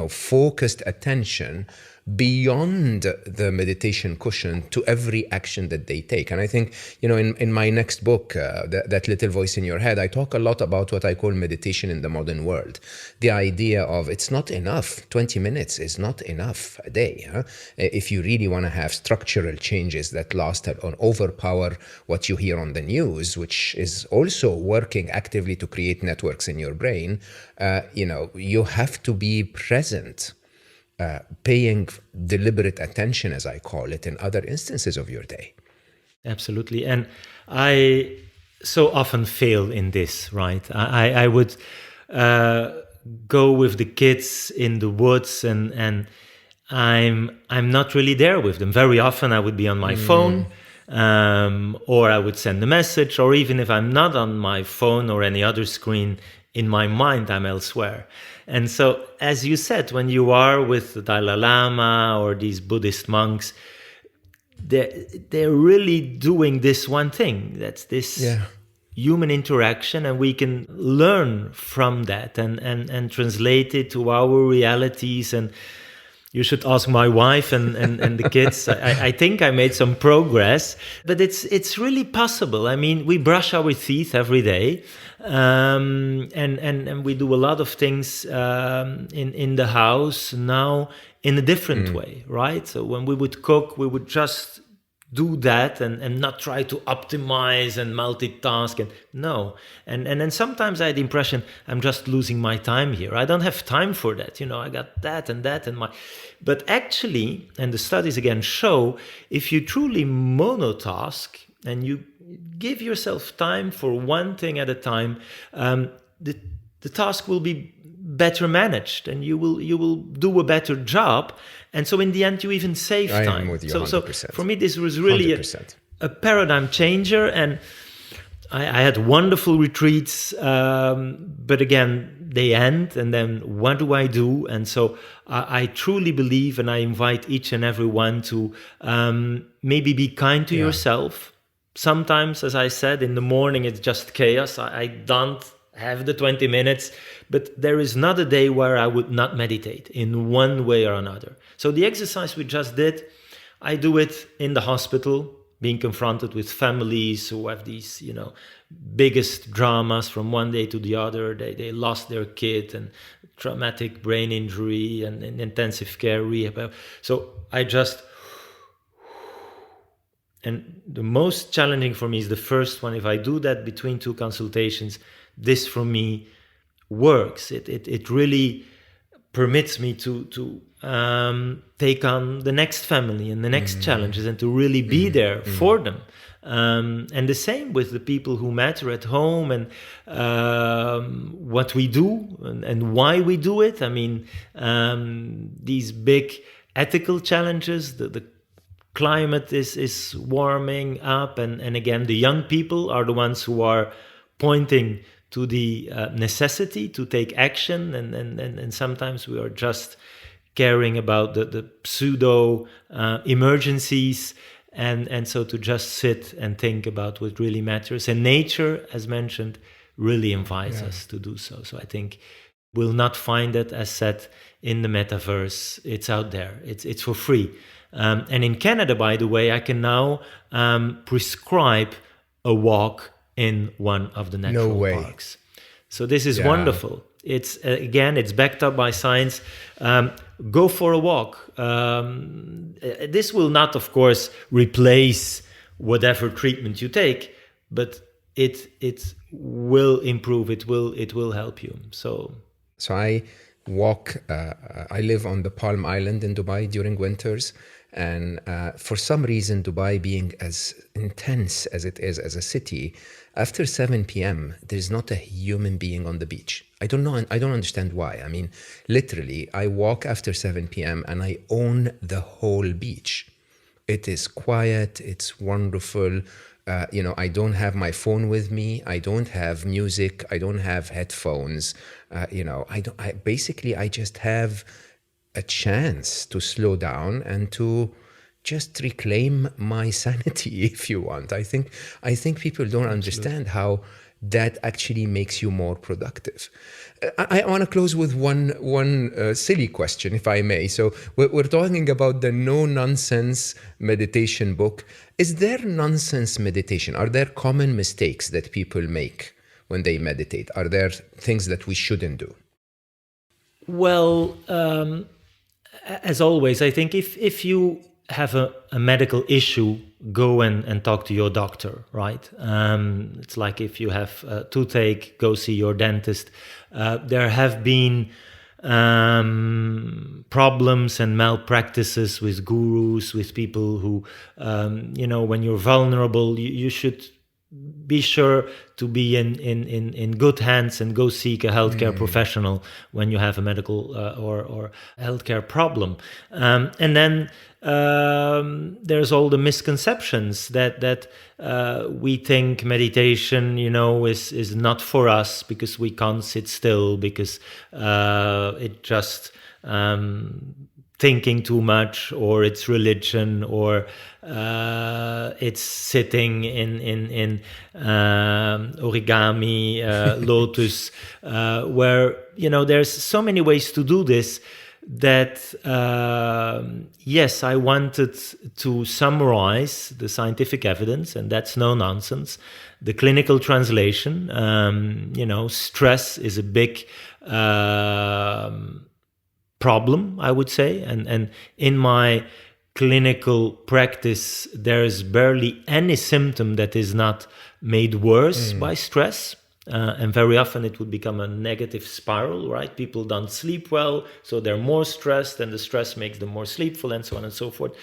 Speaker 1: focused attention beyond the meditation cushion to every action that they take. And I think, in my next book, that Little Voice in Your Head, I talk a lot about what I call meditation in the modern world. The idea of it's not enough. 20 minutes is not enough a day. If you really want to have structural changes that last and overpower what you hear on the news, which is also working actively to create networks in your brain, you have to be present. Paying deliberate attention, as I call it, in other instances of your day.
Speaker 2: Absolutely. And I so often fail in this, right? I would go with the kids in the woods, and I'm not really there with them. Very often I would be on my phone, or I would send a message, or even if I'm not on my phone or any other screen, in my mind I'm elsewhere. And so, as you said, when you are with the Dalai Lama or these Buddhist monks, they're really doing this one thing. That's this human interaction, and we can learn from that and translate it to our realities. And You should ask my wife and the kids. I think I made some progress, but it's really possible. I mean, we brush our teeth every day, and we do a lot of things in the house now in a different way, right? So when we would cook, we would just do that and not try to optimize and multitask and then sometimes I had the impression I'm just losing my time here. I don't have time for that, I got that and but actually, and the studies again show, if you truly monotask and you give yourself time for one thing at a time, the task will be better managed and you will do a better job. And so in the end, you even save time.
Speaker 1: I am with you 100%.
Speaker 2: So for me, this was really a paradigm changer. And I had wonderful retreats, but again, they end. And then what do I do? And so I truly believe, and I invite each and every one to maybe be kind to yourself. Sometimes, as I said, in the morning, it's just chaos. I don't have the 20 minutes, but there is not a day where I would not meditate in one way or another. So the exercise we just did, I do it in the hospital, being confronted with families who have these, biggest dramas from one day to the other. They lost their kid and traumatic brain injury and intensive care rehab. So and the most challenging for me is the first one. If I do that between two consultations, this for me works. It really permits me to take on the next family and the next challenges and to really be there for them. And the same with the people who matter at home and what we do and why we do it. I mean, these big ethical challenges, the climate is warming up, and again, the young people are the ones who are pointing to the necessity to take action, and sometimes we are just caring about the pseudo emergencies, and so to just sit and think about what really matters. And nature, as mentioned, really invites us to do so. So I think we'll not find it, as said, in the metaverse. It's out there. It's for free. And in Canada, by the way, I can now prescribe a walk in one of the natural parks. So this is wonderful. It's it's backed up by science. Go for a walk. This will not, of course, replace whatever treatment you take, but it will improve. It will help you. So
Speaker 1: I walk. I live on the Palm Island in Dubai during winters. And for some reason, Dubai being as intense as it is as a city, after 7 p.m., there's not a human being on the beach. I don't know. I don't understand why. I mean, literally, I walk after 7 p.m. and I own the whole beach. It is quiet. It's wonderful. I don't have my phone with me. I don't have music. I don't have headphones. I just have a chance to slow down and to just reclaim my sanity, if you want. I think people don't understand how that actually makes you more productive. I want to close with one silly question, if I may. So we're talking about the no nonsense meditation book. Is there nonsense meditation? Are there common mistakes that people make when they meditate? Are there things that we shouldn't do?
Speaker 2: Well, as always, I think if you have a medical issue, go and talk to your doctor, right? It's like if you have a toothache, go see your dentist. There have been problems and malpractices with gurus, with people who, when you're vulnerable, you should be sure to be in good hands and go seek a healthcare professional when you have a medical or healthcare problem. And then there's all the misconceptions that we think meditation, is not for us because we can't sit still, because it just thinking too much, or it's religion, or it's sitting in origami, lotus, where there's so many ways to do this. that, yes, I wanted to summarize the scientific evidence, and that's no nonsense. The clinical translation, stress is a big problem, I would say. And in my clinical practice, there is barely any symptom that is not made worse by stress. And very often it would become a negative spiral, right? People don't sleep well, so they're more stressed, and the stress makes them more sleepful, and so on and so forth.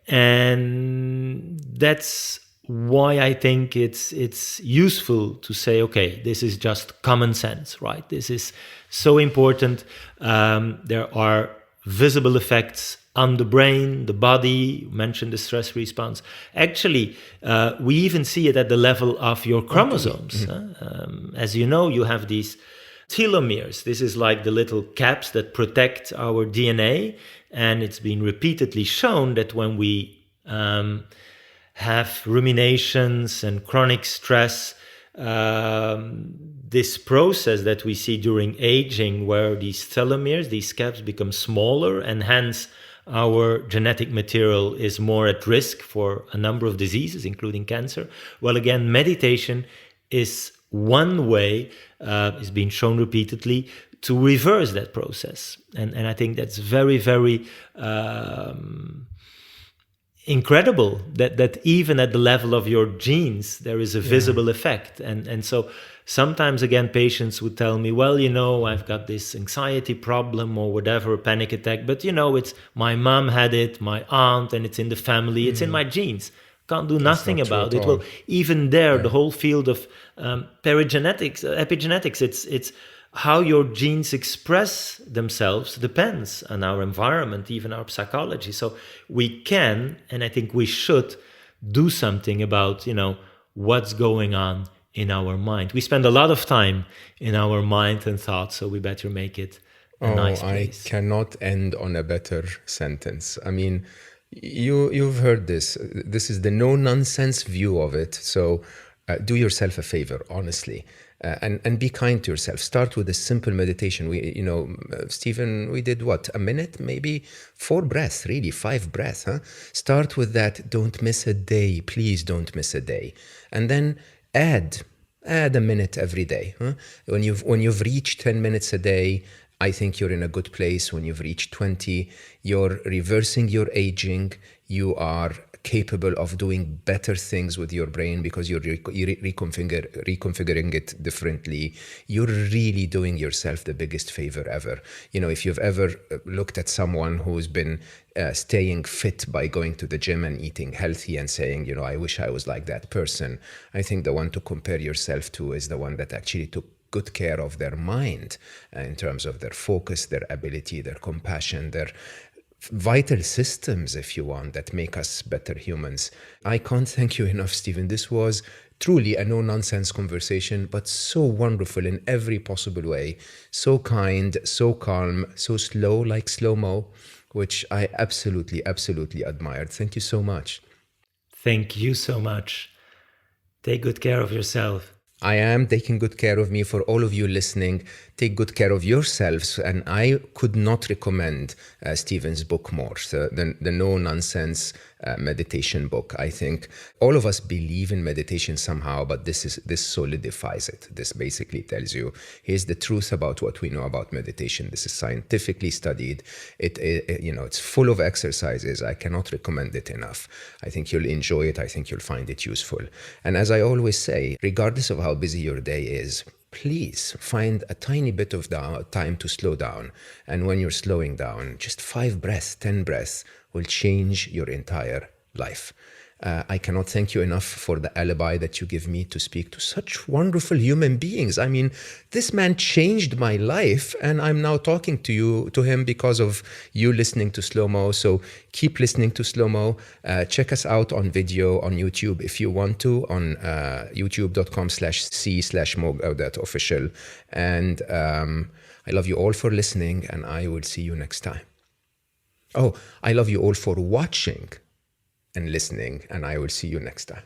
Speaker 2: And that's why I think it's useful to say, okay, this is just common sense, right? This is so important. There are visible effects on the brain, the body. You mentioned the stress response. Actually, we even see it at the level of your chromosomes. As you know, you have these telomeres. This is like the little caps that protect our DNA. And it's been repeatedly shown that when we have ruminations and chronic stress, this process that we see during aging, where these telomeres, these caps, become smaller, and hence our genetic material is more at risk for a number of diseases, including cancer. Well, again, meditation is one way, is being shown repeatedly, to reverse that process. And I think that's very, very incredible that even at the level of your genes, there is a visible effect. And so sometimes, again, patients would tell me, well, I've got this anxiety problem or whatever, a panic attack, but it's my mom had it, my aunt, and it's in the family, it's in my genes. Can't do nothing about it. Well, even there, the whole field of epigenetics, it's how your genes express themselves depends on our environment, even our psychology. So we can, and I think we should, do something about, what's going on in our mind. We spend a lot of time in our mind and thoughts, so we better make it a nice place.
Speaker 1: I cannot end on a better sentence. I mean, you've heard this. This is the no-nonsense view of it. So do yourself a favor, honestly. And be kind to yourself. Start with a simple meditation. Stephen, we did what? A minute, maybe 4 breaths, really 5 breaths. Huh? Start with that. Don't miss a day. Please don't miss a day. And then add a minute every day. Huh? When you've reached 10 minutes a day, I think you're in a good place. When you've reached 20, you're reversing your aging. You are capable of doing better things with your brain because you're reconfiguring it differently. You're really doing yourself the biggest favor ever. If you've ever looked at someone who's been staying fit by going to the gym and eating healthy and saying, I wish I was like that person, I think the one to compare yourself to is the one that actually took good care of their mind in terms of their focus, their ability, their compassion, their vital systems, if you want, that make us better humans. I can't thank you enough, Stephen. This was truly a no-nonsense conversation, but so wonderful in every possible way. So kind, so calm, so slow, like Slo Mo, which I absolutely, absolutely admired. Thank you so much.
Speaker 2: Thank you so much. Take good care of yourself.
Speaker 1: I am taking good care of me. For all of you listening, take good care of yourselves. And I could not recommend Stephen's book more, the no-nonsense meditation book. I think all of us believe in meditation somehow, but this solidifies it. This basically tells you, here's the truth about what we know about meditation. This is scientifically studied. It's full of exercises. I cannot recommend it enough. I think you'll enjoy it. I think you'll find it useful. And as I always say, regardless of how busy your day is, please find a tiny bit of time to slow down. And when you're slowing down, just 5 breaths, 10 breaths will change your entire life. I cannot thank you enough for the alibi that you give me to speak to such wonderful human beings. I mean, this man changed my life, and I'm now talking to him because of you listening to Slo Mo. So keep listening to Slo Mo. Check us out on video on YouTube if you want to, on youtube.com/c/Mo Gawdat official. And I love you all for listening, and I will see you next time. Oh, I love you all for watching and listening, and I will see you next time.